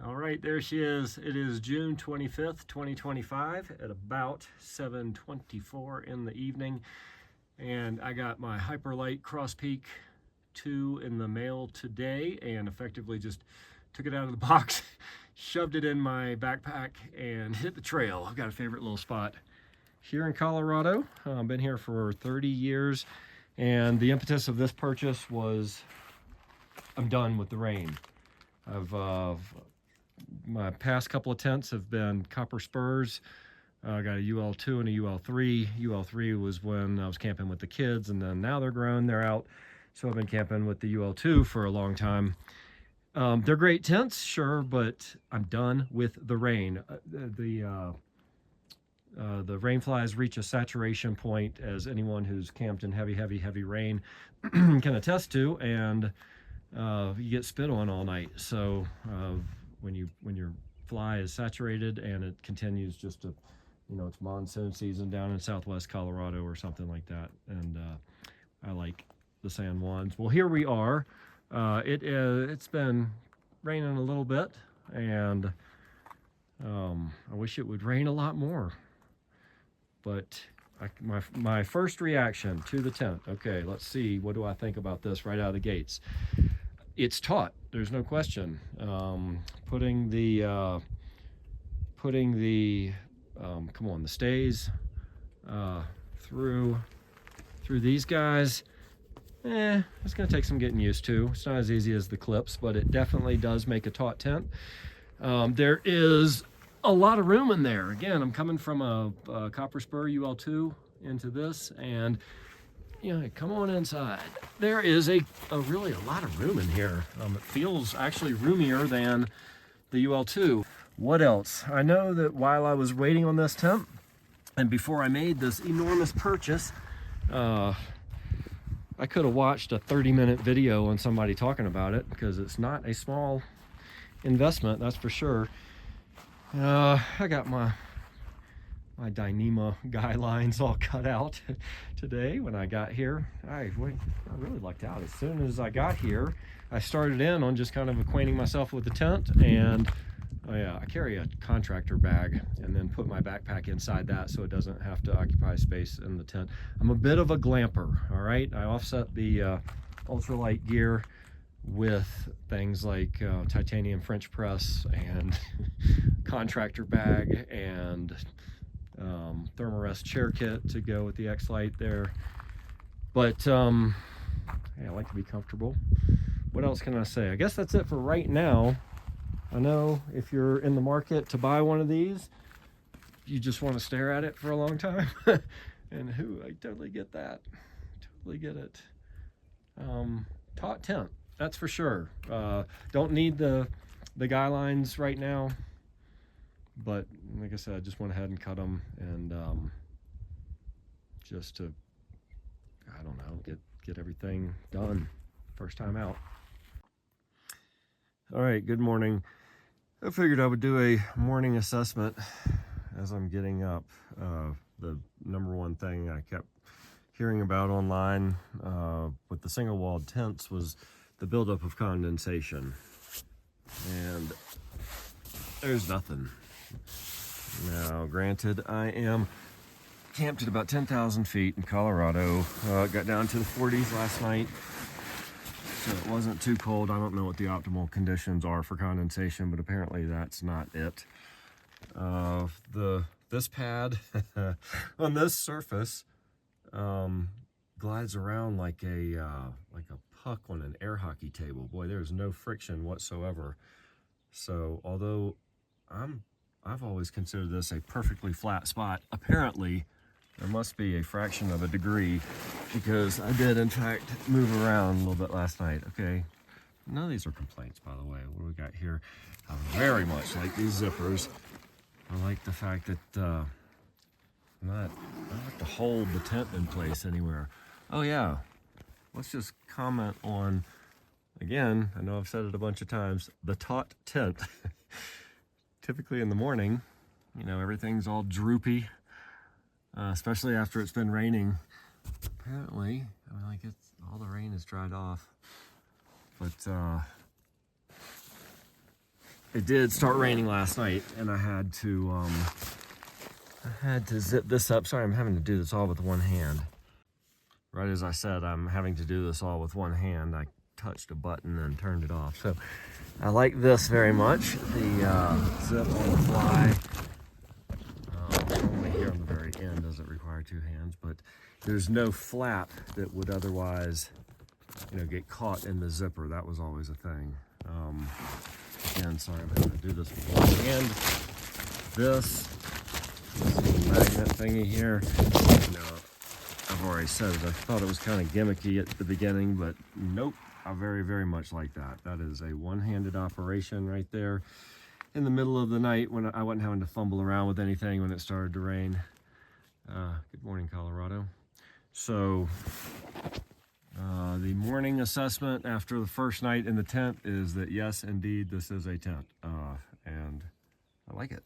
All right, there she is. It is June 25th, 2025 at about 7:24 in the evening. And I got my Hyperlite CrossPeak2 in the mail today and effectively just took it out of the box, shoved it in my backpack and hit the trail. I've got a favorite little spot here in Colorado. I've been here for 30 years. And the impetus of this purchase was I'm done with the rain. My past couple of tents have been copper spurs. I got a UL2 and a UL3. UL3 was when I was camping with the kids, and then now they're grown, they're out. So I've been camping with the UL2 for a long time. They're great tents, sure, but I'm done with the rain. The rain flies reach a saturation point, as anyone who's camped in heavy rain can attest to, and you get spit on all night. So when your fly is saturated and it continues just to, it's monsoon season down in southwest Colorado or something like that, and I like the San Juans. Well, here we are. It's been raining a little bit, and I wish it would rain a lot more. But my first reaction to the tent, okay, let's see, what do I think about this right out of the gates? It's taut, there's no question. Putting the the stays through these guys, it's gonna take some getting used to. It's not as easy as the clips, but it definitely does make a taut tent. There is a lot of room in there. Again, I'm coming from a copper spur UL2 into this, and come on inside. There is really a lot of room in here. It feels actually roomier than the UL2. What else? I know that while I was waiting on this tent, and before I made this enormous purchase, I could have watched a 30-minute video on somebody talking about it, because it's not a small investment, that's for sure. I got my Dyneema guy lines all cut out today when I got here. I really lucked out. As soon as I got here, I started in on just kind of acquainting myself with the tent, and I carry a contractor bag and then put my backpack inside that so it doesn't have to occupy space in the tent. I'm a bit of a glamper, all right? I offset the ultralight gear with things like titanium French press and contractor bag and Thermarest chair kit to go with the X-Lite there. But I like to be comfortable. What else can I say? I guess that's it for right now. I know if you're in the market to buy one of these, you just want to stare at it for a long time. And I totally get that. Totally get it. Taut tent, that's for sure. Don't need the guy lines right now, but like I said, I just went ahead and cut them, and just to, I don't know, get everything done first time out. All right, good morning. I figured I would do a morning assessment as I'm getting up. The number one thing I kept hearing about online with the single-walled tents was the buildup of condensation, and there's nothing. Now, granted, I am camped at about 10,000 feet in Colorado. Got down to the 40s last night, so it wasn't too cold. I don't know what the optimal conditions are for condensation, but apparently that's not it. This pad on this surface glides around like a puck on an air hockey table. Boy, there's no friction whatsoever. So although I've always considered this a perfectly flat spot, apparently there must be a fraction of a degree, because I did in fact move around a little bit last night. Okay, none of these are complaints, by the way. What do we got here? I very much like these zippers. I like the fact that I don't have to hold the tent in place anywhere. Oh yeah, let's just comment on, again, I know I've said it a bunch of times, the taut tent. Typically in the morning, everything's all droopy, especially after it's been raining. Apparently, all the rain is dried off, but it did start raining last night, and I had to zip this up. Sorry, I'm having to do this all with one hand. Right as I said, I'm having to do this all with one hand. I touched a button and turned it off. So I like this very much. The zip on the fly. Only here on the very end does it require two hands, but there's no flap that would otherwise, you know, get caught in the zipper. That was always a thing. Again, sorry, I'm having to do this with one hand. This magnet thingy here, you know, I've already said it. I thought it was kind of gimmicky at the beginning, but nope, I very, very much like that. That is a one-handed operation right there in the middle of the night when I wasn't having to fumble around with anything when it started to rain. Good morning, Colorado. So the morning assessment after the first night in the tent is that yes, indeed, this is a tent, and I like it.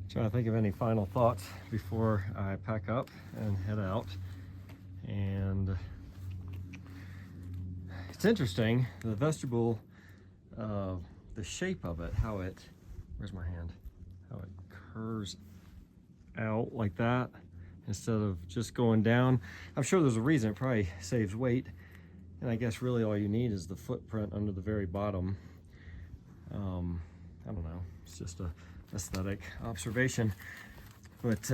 Trying to think of any final thoughts before I pack up and head out. And it's interesting, the vestibule, the shape of it, how it, where's my hand? How it curves out like that instead of just going down. I'm sure there's a reason. It probably saves weight. And I guess really all you need is the footprint under the very bottom. I don't know, it's just a aesthetic observation. But,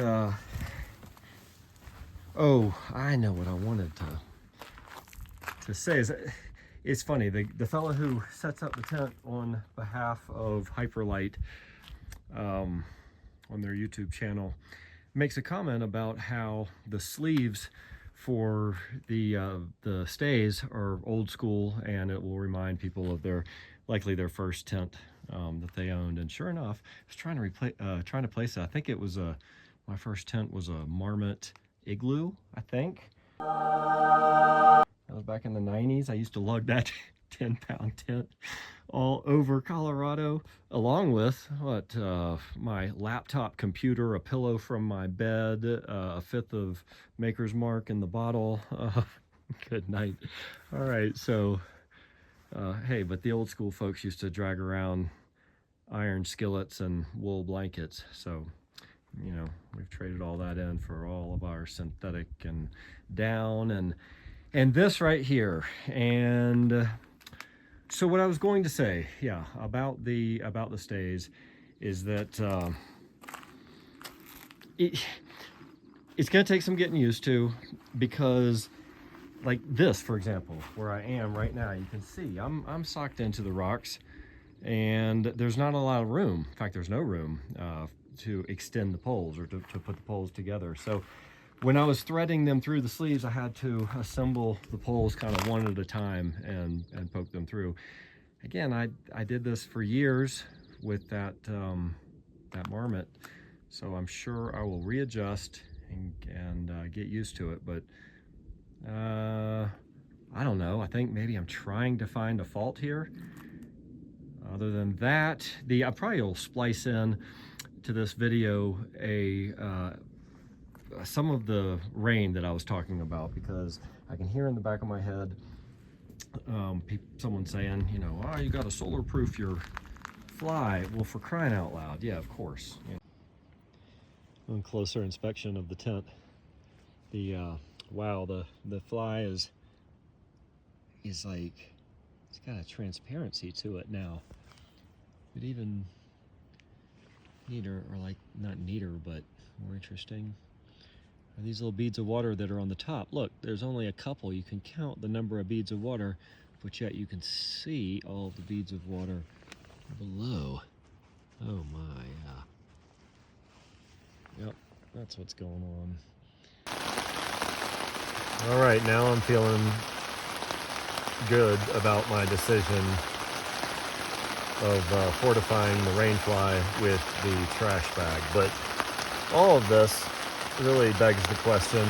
oh, I know what I wanted to say is, it's funny, the fellow who sets up the tent on behalf of Hyperlite on their YouTube channel makes a comment about how the sleeves for the stays are old school, and it will remind people of likely their first tent that they owned. And sure enough, I was trying to place it. I think it was my first tent was a Marmot Igloo, I think. That was back in the 90s. I used to lug that 10-pound tent all over Colorado, along with my laptop computer, a pillow from my bed, a fifth of Maker's Mark in the bottle. Good night. All right, so hey, but the old school folks used to drag around iron skillets and wool blankets. So, you know, we've traded all that in for all of our synthetic and down and this right here. And so what I was going to say, yeah, about the stays is that it's going to take some getting used to, because like this, for example, where I am right now, you can see I'm socked into the rocks, and there's not a lot of room. In fact, there's no room to extend the poles or to put the poles together. So when I was threading them through the sleeves, I had to assemble the poles kind of one at a time and poke them through. Again, I did this for years with that Marmot, so I'm sure I will readjust and get used to it. But I don't know. I think maybe I'm trying to find a fault here. Other than that, I probably will splice in to this video some of the rain that I was talking about, because I can hear in the back of my head someone saying, you know, oh, you got to solar proof your fly. Well, for crying out loud, yeah, of course. Yeah. On closer inspection of the tent, wow, the fly is like, it's got a transparency to it now. But even neater, or like not neater, but more interesting, are these little beads of water that are on the top. Look, there's only a couple. You can count the number of beads of water, but yet you can see all of the beads of water below. Oh my, yep, that's what's going on. All right, now I'm feeling good about my decision of fortifying the rain fly with the trash bag. But all of this really begs the question,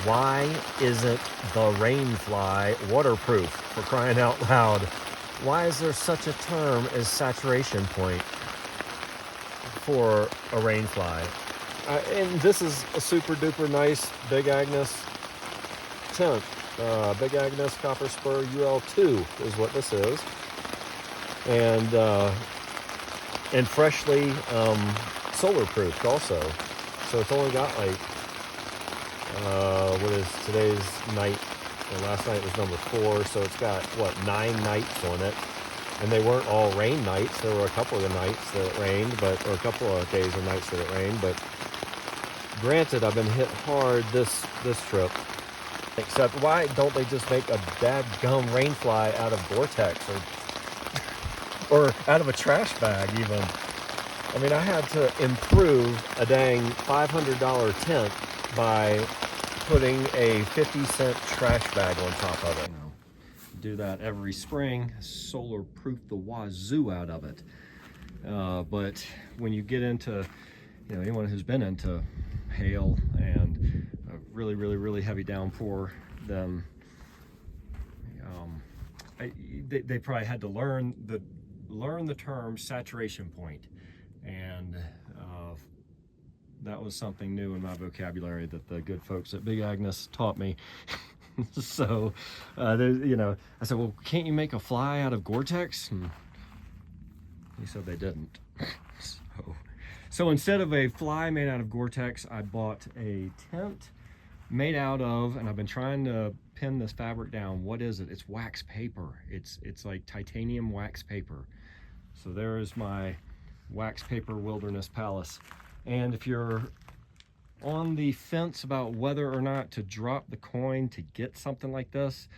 why isn't the rain fly waterproof, for crying out loud? Why is there such a term as saturation point for a rain fly? And this is a super duper nice Big Agnes tent. Big Agnes Copper Spur UL2 is what this is. And freshly solar proofed also. So it's only got like, what is today's night? Well, last night was number 4, so it's got, what, 9 nights on it. And they weren't all rain nights. There were a couple of the nights that it rained, or a couple of days or nights that it rained. But granted, I've been hit hard this trip. Except, why don't they just make a dadgum rainfly out of Gore-Tex or out of a trash bag even? I mean, I had to improve a dang $500 tent by putting a 50-cent trash bag on top of it. Do that every spring, solar proof the wazoo out of it. But when you get into, anyone who's been into hail and a really heavy downpour, then they probably had to learn the term saturation point, and that was something new in my vocabulary that the good folks at Big Agnes taught me. So, I said, well, can't you make a fly out of Gore-Tex? And he said they didn't. So instead of a fly made out of Gore-Tex, I bought a tent made out of, and I've been trying to pin this fabric down. What is it? It's wax paper. It's like titanium wax paper. So there is my wax paper wilderness palace. And if you're on the fence about whether or not to drop the coin to get something like this,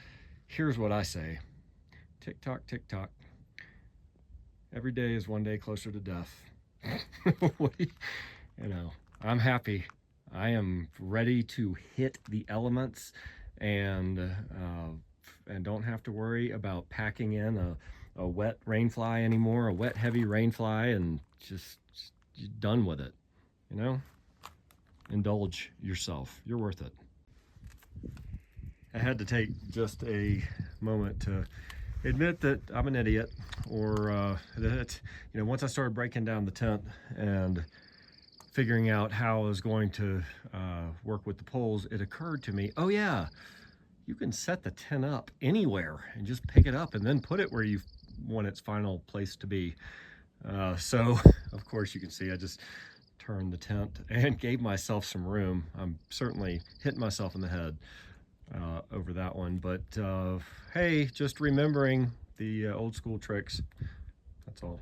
here's what I say. Tick tock, tick tock. Every day is one day closer to death. I'm happy. I am ready to hit the elements and don't have to worry about packing in a wet rainfly anymore, a wet heavy rainfly, and just done with it. Indulge yourself. You're worth it. I had to take just a moment to admit that I'm an idiot, or that, once I started breaking down the tent and figuring out how I was going to work with the poles, it occurred to me, oh yeah, you can set the tent up anywhere and just pick it up and then put it where you want its final place to be. So, of course, you can see I just turned the tent and gave myself some room. I'm certainly hitting myself in the head over that one, but hey, just remembering the old school tricks. That's all.